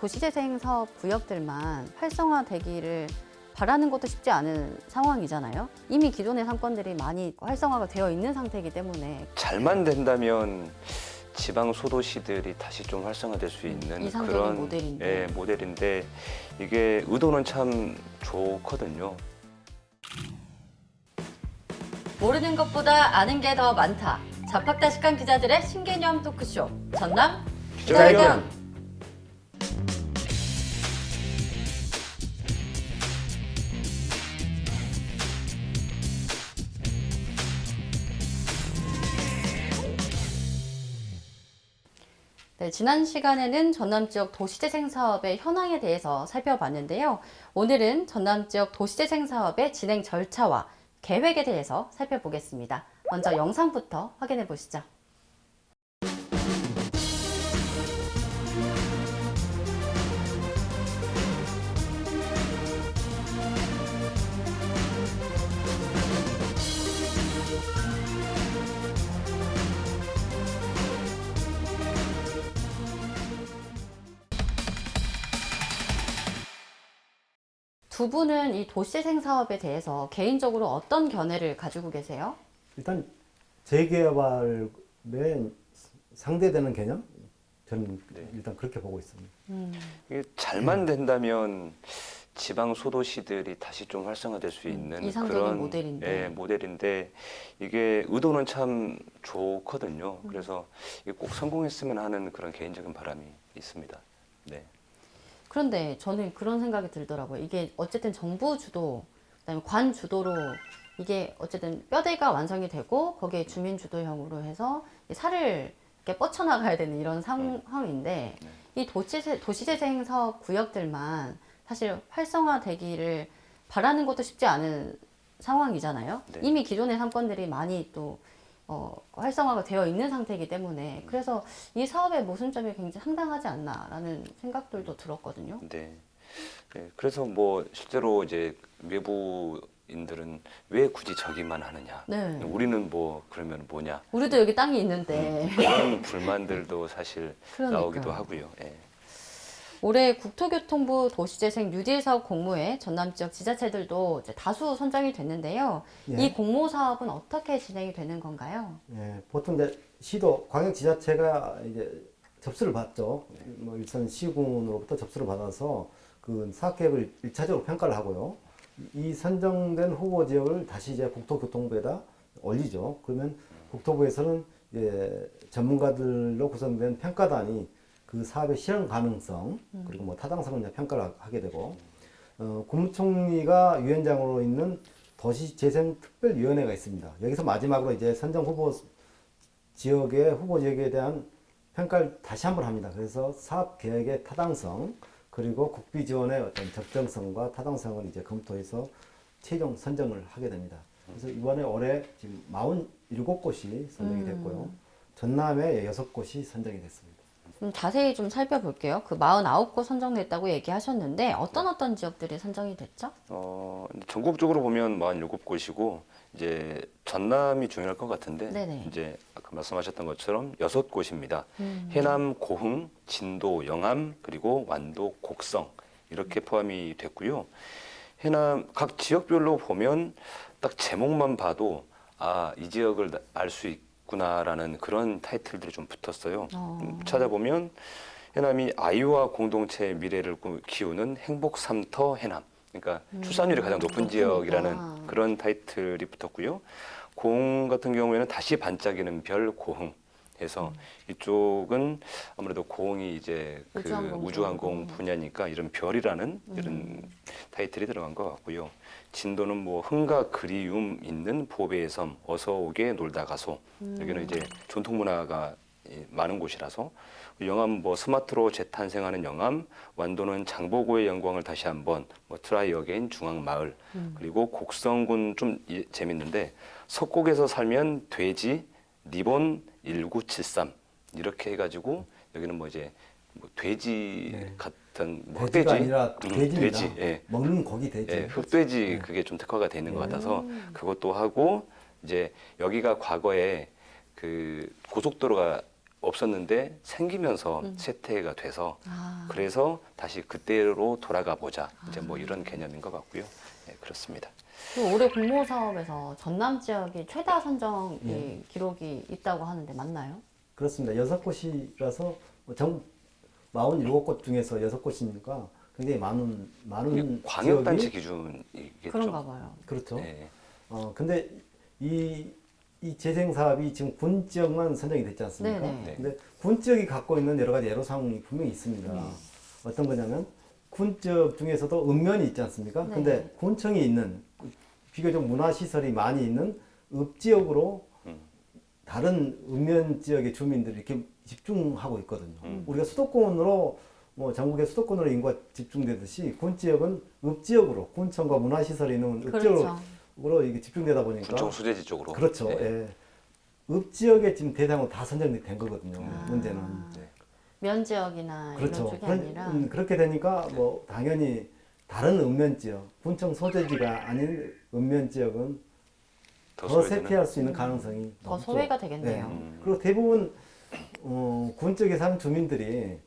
도시재생 사업 구역들만 활성화되기를 바라는 것도 쉽지 않은 상황이잖아요. 이미 기존의 상권들이 많이 활성화가 되어 있는 상태이기 때문에 잘만 된다면 지방 소도시들이 다시 좀 활성화될 수 있는 이상적인 그런 모델인데. 모델인데 이게 의도는 참 좋거든요. 모르는 것보다 아는 게 더 많다. 자팍다식한 기자들의 신개념 토크쇼 전남 기자회견. 네, 지난 시간에는 전남 지역 도시재생 사업의 현황에 대해서 살펴봤는데요. 오늘은 전남 지역 도시재생 사업의 진행 절차와 계획에 대해서 살펴보겠습니다. 먼저 영상부터 확인해 보시죠. 두 분은 이 도시재생 사업에 대해서 개인적으로 어떤 견해를 가지고 계세요? 일단 재개발에 상대되는 개념? 저는 일단 그렇게 보고 있습니다. 이게 잘만 된다면 지방 소도시들이 다시 좀 활성화될 수 있는 이상적인 그런 모델인데. 모델인데 이게 의도는 참 좋거든요. 그래서 이게 꼭 성공했으면 하는 그런 개인적인 바람이 있습니다. 네. 그런데 저는 그런 생각이 들더라고요. 이게 어쨌든 정부 주도, 그다음에 관 주도로 이게 어쨌든 뼈대가 완성이 되고 거기에 주민 주도형으로 해서 살을 이렇게 뻗쳐나가야 되는 이런 상황인데 이 도시재생 사업 구역들만 사실 활성화되기를 바라는 것도 쉽지 않은 상황이잖아요. 네. 이미 기존의 상권들이 많이 또 활성화가 되어 있는 상태이기 때문에 그래서 이 사업의 모순점이 굉장히 상당하지 않나라는 생각들도 들었거든요. 네. 네. 그래서 뭐 실제로 이제 외부인들은 왜 굳이 저기만 하느냐. 네. 우리는 뭐 그러면 뭐냐. 우리도 여기 땅이 있는데 그런 불만들도 사실 그러니까요. 나오기도 하고요. 예. 올해 국토교통부 도시재생 뉴딜 사업 공모에 전남 지역 지자체들도 이제 다수 선정이 됐는데요. 예. 이 공모 사업은 어떻게 진행이 되는 건가요? 예, 보통 이제 시도, 광역지자체가 이제 접수를 받죠. 뭐 일선 시군으로부터 접수를 받아서 그 사업 계획을 1차적으로 평가를 하고요. 이 선정된 후보 지역을 다시 이제 국토교통부에다 올리죠. 그러면 국토부에서는 이제 전문가들로 구성된 평가단이 그 사업의 실현 가능성 그리고 뭐 타당성을 이제 평가를 하게 되고 국무총리가 위원장으로 있는 도시재생특별위원회가 있습니다. 여기서 마지막으로 이제 선정 후보 지역에 대한 평가를 다시 한번 합니다. 그래서 사업 계획의 타당성 그리고 국비 지원의 어떤 적정성과 타당성을 이제 검토해서 최종 선정을 하게 됩니다. 그래서 이번에 올해 지금 47곳이 선정이 됐고요. 전남에 6곳이 선정이 됐습니다. 좀 자세히 좀 살펴볼게요. 그 49곳 선정됐다고 얘기하셨는데 어떤 지역들이 선정이 됐죠? 전국적으로 보면 47곳이고 이제 전남이 중요할 것 같은데 네네. 이제 아까 말씀하셨던 것처럼 6곳입니다. 해남, 고흥, 진도, 영암 그리고 완도, 곡성 이렇게 포함이 됐고요. 해남 각 지역별로 보면 딱 제목만 봐도 이 지역을 알 수 있구나라는 그런 타이틀들이 좀 붙었어요. 찾아보면 해남이 아이와 공동체의 미래를 키우는 행복삼터 해남. 그러니까 출산율이 가장 높은 지역이라는 그런 타이틀이 붙었고요. 고흥 같은 경우에는 다시 반짝이는 별 고흥 해서 이쪽은 아무래도 고흥이 이제 그 우주항공 분야니까 이런 별이라는 이런 타이틀이 들어간 것 같고요. 진도는 뭐 흥과 그리움 있는 보배의 섬 어서 오게 놀다 가소. 여기는 이제 전통 문화가 많은 곳이라서 영암 뭐 스마트로 재탄생하는 영암, 완도는 장보고의 영광을 다시 한번 뭐 트라이 어게인 중앙마을 그리고 곡성군 좀 재밌는데 석곡에서 살면 돼지 리본 1973 이렇게 해가지고 여기는 뭐 이제 뭐 돼지 같은 뭐 돼지가 흑돼지 아니라 돼지입니다. 돼지 예. 먹는 고기 돼지. 예, 흑돼지 그게 좀 특화가 돼 있는 것 같아서 그것도 하고 이제 여기가 과거에 그 고속도로가 없었는데 생기면서 쇠퇴가 돼서 그래서 다시 그때로 돌아가 보자. 이제 뭐 이런 개념인 것 같고요. 네, 그렇습니다. 그 올해 공모 사업에서 전남 지역이 최다 선정 예. 기록이 있다고 하는데 맞나요? 그렇습니다. 6곳이라서 전 47곳 중에서 6곳이니까 굉장히 많은 광역단체 지역이 기준이겠죠. 그런가 봐요. 그렇죠. 네. 근데 이 재생 사업이 지금 군 지역만 선정이 됐지 않습니까? 네네. 근데 군 지역이 갖고 있는 여러 가지 애로사항이 분명히 있습니다. 어떤 거냐면 군 지역 중에서도 읍면이 있지 않습니까? 네. 근데 군청이 있는 비교적 문화시설이 많이 있는 읍 지역으로 다른 읍면 지역의 주민들이 이렇게 집중하고 있거든요. 우리가 수도권으로 뭐 전국의 수도권으로 인구가 집중되듯이 군 지역은 읍 지역으로 군청과 문화시설이 있는 읍 그렇죠. 지역으로 이게 집중되다 보니까 군청 수제지 쪽으로. 그렇죠. 네. 예. 읍 지역에 지금 대상으로 다 선정이 된 거거든요. 문제는. 네. 면 지역이나 그렇죠. 이런 쪽이 아니라 그렇게 되니까 뭐 당연히 다른 읍면 지역, 군청 소재지가 아닌 읍면 지역은 더 소외되는. 쇠퇴할 수 있는 가능성이 더 높죠. 소외가 되겠네요. 그리고 대부분 군 쪽에 사는 주민들이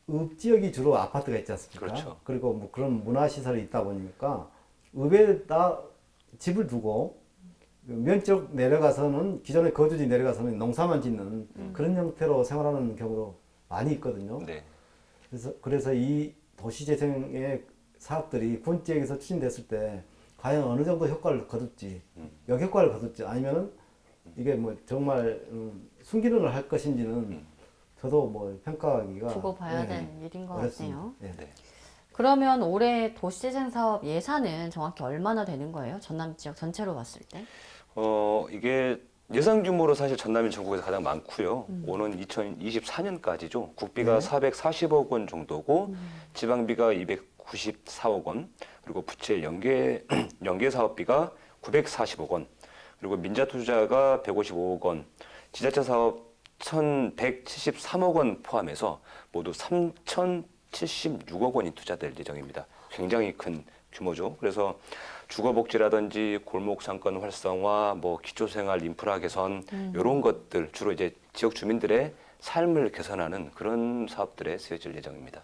읍 지역이 주로 아파트가 있지 않습니까? 그렇죠. 그리고 뭐 그런 문화시설이 있다 보니까 읍에다 집을 두고 면적 내려가서는 기존의 거주지 내려가서는 농사만 짓는 그런 형태로 생활하는 경우도 많이 있거든요. 네. 그래서 이 도시재생의 사업들이 군 지역에서 추진됐을 때 과연 어느 정도 효과를 거둘지, 역효과를 거둘지 아니면은 이게 뭐 정말 순기능을 할 것인지는 저도 뭐 평가하기가 두고 봐야 예, 될 일인 것 어렵습니다. 같네요. 예. 네. 그러면 올해 도시재생 사업 예산은 정확히 얼마나 되는 거예요? 전남 지역 전체로 봤을 때? 이게 예상 규모로 사실 전남이 전국에서 가장 많고요. 오는 2024년까지죠. 국비가 네. 440억 원 정도고 지방비가 294억 원, 그리고 부채 연계 사업비가 940억 원, 그리고 민자 투자가 155억 원, 지자체 사업 1,173억 원 포함해서 모두 3,076억 원이 투자될 예정입니다. 굉장히 큰 규모죠. 그래서 주거복지라든지 골목 상권 활성화, 뭐 기초생활 인프라 개선 이런 것들 주로 이제 지역 주민들의 삶을 개선하는 그런 사업들에 쓰여질 예정입니다.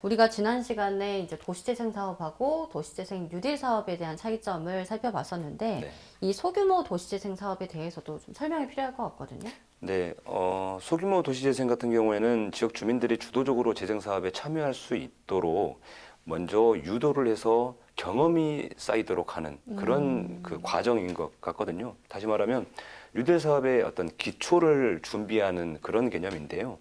우리가 지난 시간에 이제 도시재생 사업하고 도시재생 뉴딜 사업에 대한 차이점을 살펴봤었는데 네. 이 소규모 도시재생 사업에 대해서도 좀 설명이 필요할 것 같거든요. 네, 소규모 도시재생 같은 경우에는 지역 주민들이 주도적으로 재생 사업에 참여할 수 있도록 먼저 유도를 해서 경험이 쌓이도록 하는 그런 그 과정인 것 같거든요. 다시 말하면 뉴딜 사업의 어떤 기초를 준비하는 그런 개념인데요.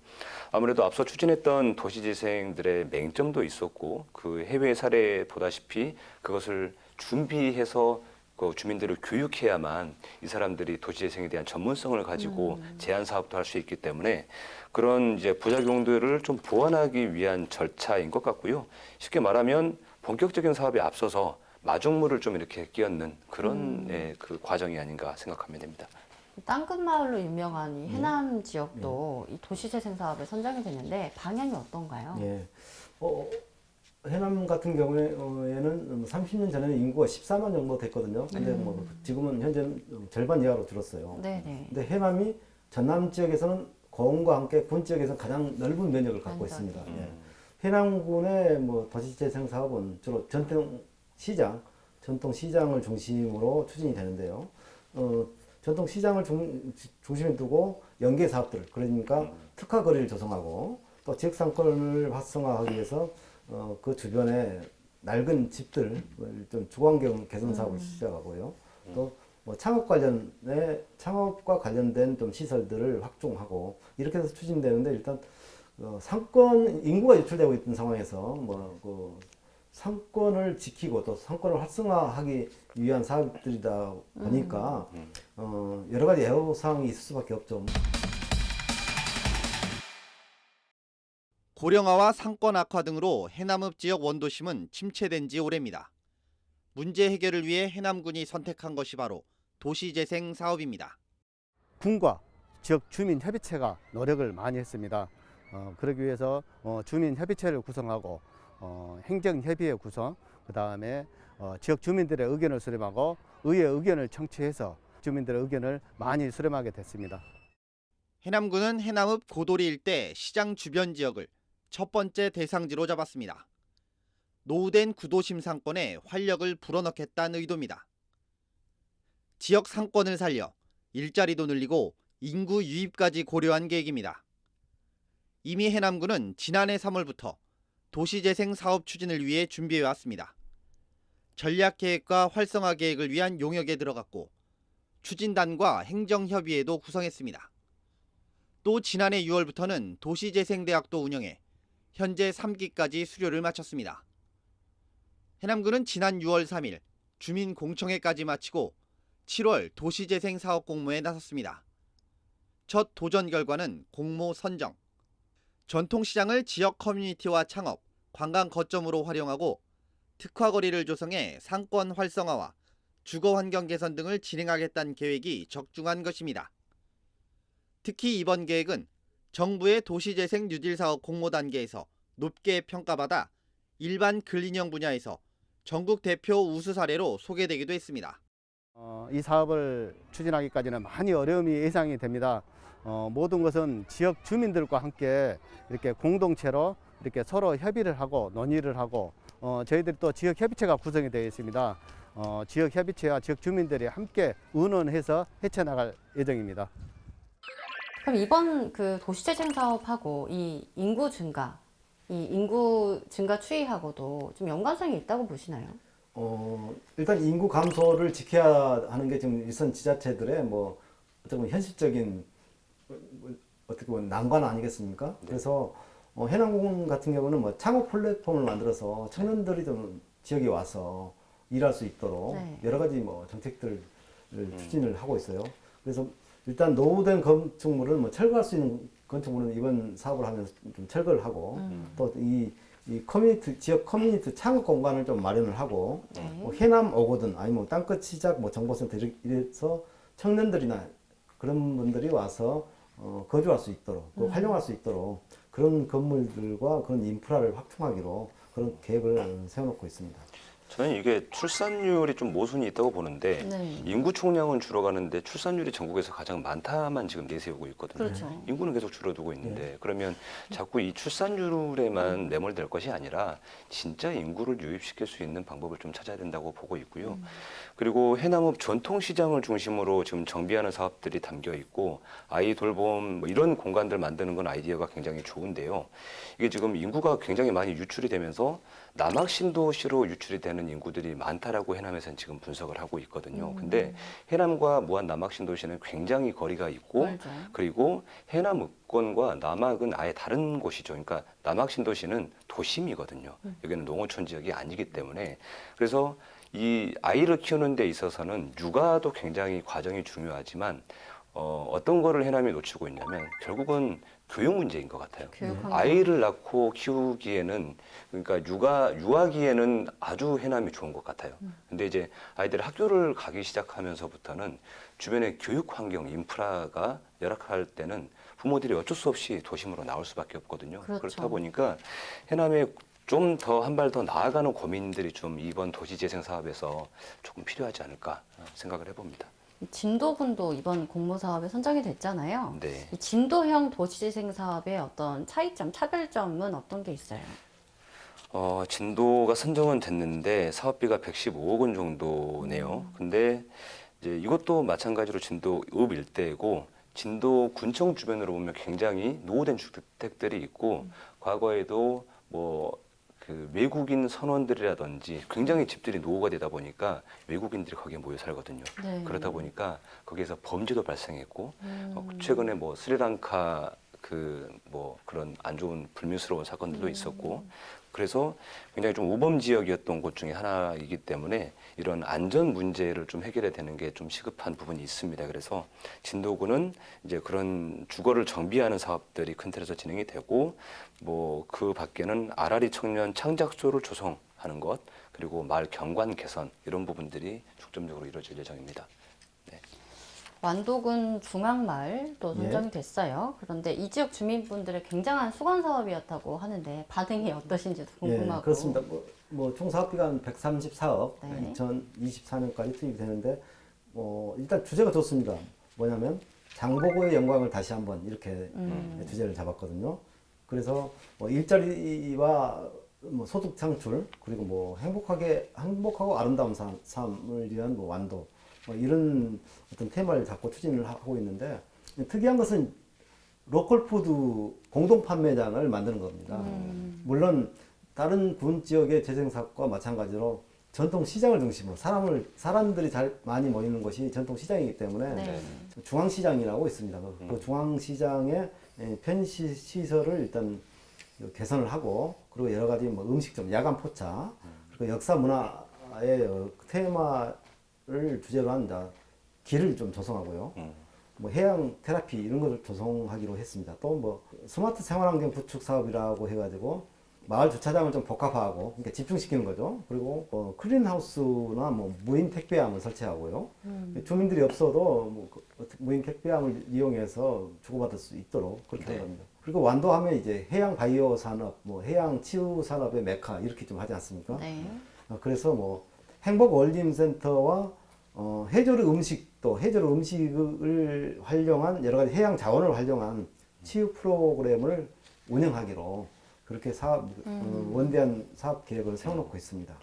아무래도 앞서 추진했던 도시재생들의 맹점도 있었고 그 해외 사례 보다시피 그것을 준비해서 그 주민들을 교육해야만 이 사람들이 도시재생에 대한 전문성을 가지고 제한 사업도 할 수 있기 때문에 그런 이제 부작용들을 좀 보완하기 위한 절차인 것 같고요. 쉽게 말하면 본격적인 사업에 앞서서 마중물을 좀 이렇게 끼얹는 그런 그 과정이 아닌가 생각하면 됩니다. 땅끝마을로 유명한 이 해남 지역도 이 도시재생 사업에 선정이 됐는데 방향이 어떤가요? 예. 해남 같은 경우에는 30년 전에는 인구가 14만 정도 됐거든요. 근데 뭐 지금은 현재 절반 이하로 줄었어요. 네네. 근데 해남이 전남 지역에서는 고흥과 함께 군 지역에서 가장 넓은 면적을 갖고 완전히. 있습니다. 예. 해남군의 뭐 도시재생 사업은 주로 전통 시장을 중심으로 추진이 되는데요. 전통 시장을 중심에 두고 연계 사업들, 그러니까 특화 거리를 조성하고 또 지역 상권을 활성화하기 위해서 그 주변에 낡은 집들 좀 주거환경 개선 사업을 시작하고요. 또 뭐 창업과 관련된 좀 시설들을 확충하고 이렇게 해서 추진되는데 일단 상권 인구가 유출되고 있던 상황에서 뭐 그 상권을 지키고 또 상권을 활성화하기 위한 사업들이다 보니까 여러 가지 애로사항이 있을 수밖에 없죠. 고령화와 상권 악화 등으로 해남읍 지역 원도심은 침체된 지 오래입니다. 문제 해결을 위해 해남군이 선택한 것이 바로 도시재생 사업입니다. 군과 지역 주민협의체가 노력을 많이 했습니다. 그러기 위해서 주민협의체를 구성하고 행정협의회 구성, 그 다음에 지역 주민들의 의견을 수렴하고 의회 의견을 청취해서 지역 주민들의 의견을 많이 수렴하게 됐습니다. 해남군은 해남읍 고도리 일대 시장 주변 지역을 첫 번째 대상지로 잡았습니다. 노후된 구도심 상권에 활력을 불어넣겠다는 의도입니다. 지역 상권을 살려 일자리도 늘리고 인구 유입까지 고려한 계획입니다. 이미 해남군은 지난해 3월부터 도시재생 사업 추진을 위해 준비해왔습니다. 전략계획과 활성화 계획을 위한 용역에 들어갔고 추진단과 행정협의회도 구성했습니다. 또 지난해 6월부터는 도시재생대학도 운영해 현재 3기까지 수료를 마쳤습니다. 해남군은 지난 6월 3일 주민공청회까지 마치고 7월 도시재생 사업 공모에 나섰습니다. 첫 도전 결과는 공모 선정. 전통시장을 지역 커뮤니티와 창업, 관광 거점으로 활용하고 특화거리를 조성해 상권 활성화와 주거환경 개선 등을 진행하겠다는 계획이 적중한 것입니다. 특히 이번 계획은 정부의 도시재생 뉴딜 사업 공모 단계에서 높게 평가받아 일반 근린형 분야에서 전국 대표 우수 사례로 소개되기도 했습니다. 이 사업을 추진하기까지는 많이 어려움이 예상이 됩니다. 모든 것은 지역 주민들과 함께 이렇게 공동체로 이렇게 서로 협의를 하고 논의를 하고 저희들이 또 지역 협의체가 구성이 되어 있습니다. 지역 협의체와 지역 주민들이 함께 의논해서 헤쳐나갈 예정입니다. 그럼 이번 그 도시재생 사업하고 이 인구 증가 추이하고도 좀 연관성이 있다고 보시나요? 일단 인구 감소를 지켜야 하는 게 지금 일선 지자체들의 뭐 어떻게 보면 현실적인 어떻게 보면 난관 아니겠습니까? 네. 그래서 해남공 같은 경우는 뭐 창업 플랫폼을 만들어서 청년들이 좀 지역에 와서 일할 수 있도록 네. 여러 가지 뭐 정책들을 추진을 하고 있어요. 그래서 일단 노후된 건축물을 뭐 철거할 수 있는 건축물은 이번 사업을 하면서 좀 철거를 하고 또 이 커뮤니티 지역 커뮤니티 창업 공간을 좀 마련을 하고 네. 뭐 해남 오거든 아니면 땅끝 시작 뭐 정보센터 이래서 청년들이나 그런 분들이 와서 거주할 수 있도록 또 활용할 수 있도록 그런 건물들과 그런 인프라를 확충하기로 그런 계획을 세워놓고 있습니다. 저는 이게 출산율이 좀 모순이 있다고 보는데 네. 인구 총량은 줄어가는데 출산율이 전국에서 가장 많다만 지금 내세우고 있거든요. 그렇죠. 인구는 계속 줄어들고 있는데 그러면 자꾸 이 출산율에만 매몰될 것이 아니라 진짜 인구를 유입시킬 수 있는 방법을 좀 찾아야 된다고 보고 있고요. 그리고 해남읍 전통시장을 중심으로 지금 정비하는 사업들이 담겨 있고 아이 돌봄 뭐 이런 공간들 만드는 건 아이디어가 굉장히 좋은데요. 이게 지금 인구가 굉장히 많이 유출이 되면서 남학신도시로 유출이 되는 인구들이 많다라고 해남에서는 지금 분석을 하고 있거든요. 근데 해남과 무안 남학신도시는 굉장히 거리가 있고 멀죠. 그리고 해남읍권과 남학은 아예 다른 곳이죠. 그러니까 남학신도시는 도심이거든요. 여기는 농어촌 지역이 아니기 때문에 그래서 이 아이를 키우는 데 있어서는 육아도 굉장히 과정이 중요하지만 어떤 거를 해남이 놓치고 있냐면 결국은 교육 문제인 것 같아요. 교육 환경. 아이를 낳고 키우기에는 그러니까 유아기에는 아주 해남이 좋은 것 같아요. 근데 이제 아이들이 학교를 가기 시작하면서부터는 주변의 교육 환경, 인프라가 열악할 때는 부모들이 어쩔 수 없이 도심으로 나올 수밖에 없거든요. 그렇죠. 그렇다 보니까 해남에 좀 더 한 발 더 나아가는 고민들이 좀 이번 도시재생 사업에서 조금 필요하지 않을까 생각을 해봅니다. 진도군도 이번 공모 사업에 선정이 됐잖아요. 네. 이 진도형 도시재생 사업의 어떤 차이점, 차별점은 어떤 게 있어요? 진도가 선정은 됐는데 사업비가 115억 원 정도네요. 근데 이제 이것도 마찬가지로 진도 읍 일대고 진도 군청 주변으로 보면 굉장히 노후된 주택들이 있고 과거에도 뭐 그 외국인 선원들이라든지 굉장히 집들이 노후가 되다 보니까 외국인들이 거기에 모여 살거든요. 네. 그러다 보니까 거기에서 범죄도 발생했고 최근에 뭐 스리랑카 그 뭐 그런 안 좋은 불미스러운 사건들도 있었고 그래서 굉장히 좀 우범 지역이었던 곳 중에 하나이기 때문에 이런 안전 문제를 좀 해결해야 되는 게 좀 시급한 부분이 있습니다. 그래서 진도구는 이제 그런 주거를 정비하는 사업들이 큰 틀에서 진행이 되고 뭐 그 밖에는 아라리 청년 창작소를 조성하는 것 그리고 마을 경관 개선 이런 부분들이 중점적으로 이루어질 예정입니다. 완도군 중앙마을도 선정이 됐어요. 그런데 이 지역 주민분들의 굉장한 수건 사업이었다고 하는데 반응이 어떠신지도 궁금하고. 예, 그렇습니다. 뭐 총 사업비가 한 134억 네. 2024년까지 투입이 되는데 일단 주제가 좋습니다. 뭐냐면 장보고의 영광을 다시 한번 이렇게 주제를 잡았거든요. 그래서 일자리와 소득 창출 그리고 행복하고 아름다운 삶을 위한 완도 이런 어떤 테마를 잡고 추진을 하고 있는데 특이한 것은 로컬 푸드 공동 판매장을 만드는 겁니다. 물론 다른 군 지역의 재생산과 마찬가지로 전통 시장을 중심으로 사람들이 많이 모이는 곳이 전통 시장이기 때문에 네. 중앙시장이라고 있습니다. 그 중앙시장의 편시 시설을 일단 개선을 하고 그리고 여러 가지 음식점, 야간 포차 그리고 역사 문화의 테마를 주제로 한 길을 좀 조성하고요. 해양 테라피 이런 것을 조성하기로 했습니다. 또 스마트 생활환경 구축 사업이라고 해가지고 마을 주차장을 좀 복합화하고 그러니까 집중시키는 거죠. 그리고 클린하우스나 무인 택배함을 설치하고요. 주민들이 없어도 무인 택배함을 이용해서 주고받을 수 있도록 그렇게 한 겁니다. 그리고 완도하면 이제 해양 바이오 산업, 해양 치유 산업의 메카 이렇게 좀 하지 않습니까? 네. 그래서 행복 어울림 센터와 해조류 음식을 활용한 여러 가지 해양 자원을 활용한 치유 프로그램을 운영하기로 그렇게 원대한 사업 계획을 세워놓고 있습니다.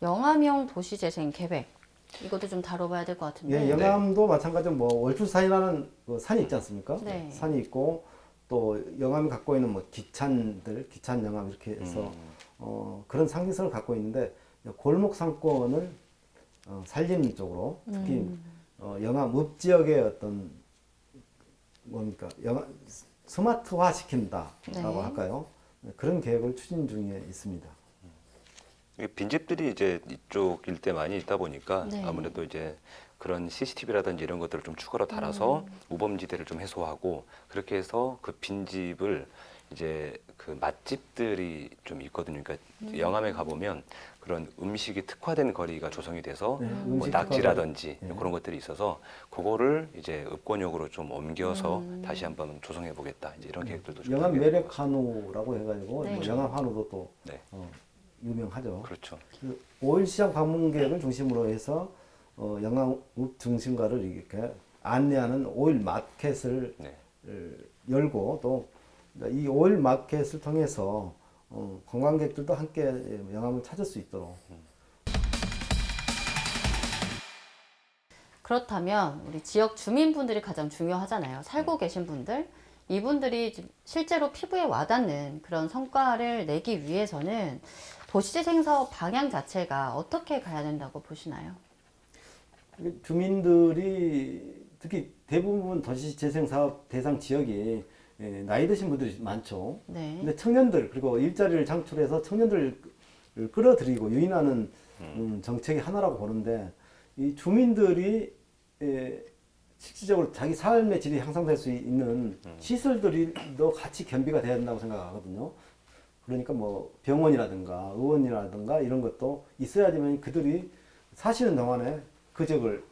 영암형 도시재생 계획 이것도 좀 다뤄봐야 될 것 같은데. 예, 영암도 마찬가지로 월출산이라는 산이 있지 않습니까? 네. 산이 있고 또 영암이 갖고 있는 기찬 영암 이렇게 해서 그런 상징성을 갖고 있는데 골목 상권을 살리는 쪽으로 특히 영암 읍 지역의 어떤 스마트화 시킨다라고 네. 할까요? 그런 계획을 추진 중에 있습니다. 빈집들이 이제 이쪽 일대 많이 있다 보니까 네. 아무래도 이제 그런 CCTV라든지 이런 것들을 좀 추가로 달아서 우범지대를 좀 해소하고 그렇게 해서 그 빈집을 이제 그 맛집들이 좀 있거든요. 그러니까 영암에 가보면 그런 음식이 특화된 거리가 조성이 돼서 네, 음식 낙지라든지 특화된, 그런 것들이 있어서 그거를 이제 읍권역으로 좀 옮겨서 다시 한번 조성해 보겠다. 이제 이런 계획들도 좀 영암 하게 매력 한우라고 해가지고 네. 영암 한우도 또 네. 유명하죠. 그렇죠. 5일 시장 방문객을 중심으로 해서 영암 읍 중심가를 이렇게 안내하는 5일 마켓을 네. 열고 또 이 5일 마켓을 통해서 관광객들도 함께 영암을 찾을 수 있도록. 그렇다면 우리 지역 주민분들이 가장 중요하잖아요. 살고 계신 분들. 이분들이 실제로 피부에 와닿는 그런 성과를 내기 위해서는 도시재생 사업 방향 자체가 어떻게 가야 된다고 보시나요? 주민들이 특히 대부분 도시재생사업 대상 지역이 나이 드신 분들이 많죠. 네. 근데 청년들 그리고 일자리를 창출해서 청년들을 끌어들이고 유인하는 정책이 하나라고 보는데 이 주민들이 실질적으로 자기 삶의 질이 향상될 수 있는 시설들도 같이 겸비가 돼야 된다고 생각하거든요. 그러니까 병원이라든가 의원이라든가 이런 것도 있어야지만 그들이 사시는 동안에 그 지역을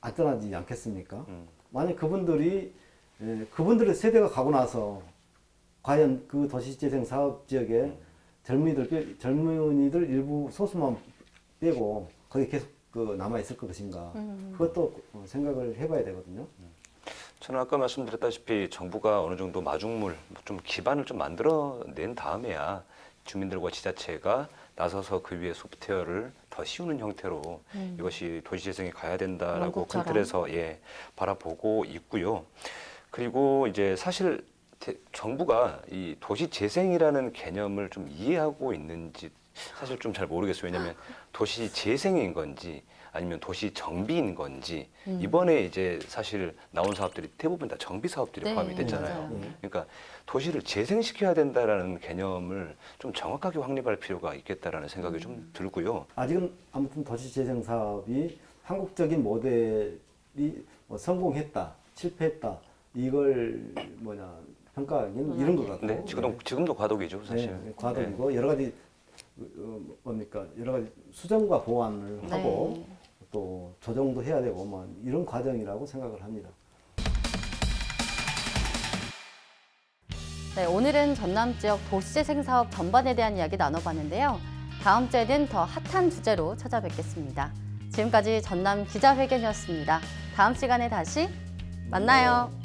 안전하지 않겠습니까? 만약 그분들의 세대가 가고 나서 과연 그 도시재생 사업 지역에 젊은이들 일부 소수만 빼고 거기 계속 남아 있을 것인가? 그것도 생각을 해봐야 되거든요. 저는 아까 말씀드렸다시피 정부가 어느 정도 마중물 좀 기반을 좀 만들어낸 다음에야 주민들과 지자체가 나서서 그 위에 소프트웨어를 더 씌우는 형태로 이것이 도시재생에 가야 된다라고 영국처럼. 큰 틀에서 바라보고 있고요. 그리고 이제 사실 정부가 이 도시재생이라는 개념을 좀 이해하고 있는지 사실 좀 잘 모르겠어요. 왜냐하면 도시재생인 건지 아니면 도시 정비인 건지 이번에 이제 사실 나온 사업들이 대부분 다 정비 사업들이 네, 포함이 됐잖아요. 맞아요. 그러니까 도시를 재생시켜야 된다라는 개념을 좀 정확하게 확립할 필요가 있겠다라는 생각이 좀 들고요. 아직은 아무튼 도시재생 사업이 한국적인 모델이 성공했다, 실패했다 이걸 평가하기는 이런 것 같고. 네, 지금도 과도기죠, 사실. 네, 과도기고 여러 가지 여러 가지 수정과 보완을 네. 하고 또 조정도 해야 되고 이런 과정이라고 생각을 합니다. 네, 오늘은 전남 지역 도시재생 사업 전반에 대한 이야기 나눠봤는데요. 다음 주에는 더 핫한 주제로 찾아뵙겠습니다. 지금까지 전남 기자회견이었습니다. 다음 시간에 다시 만나요.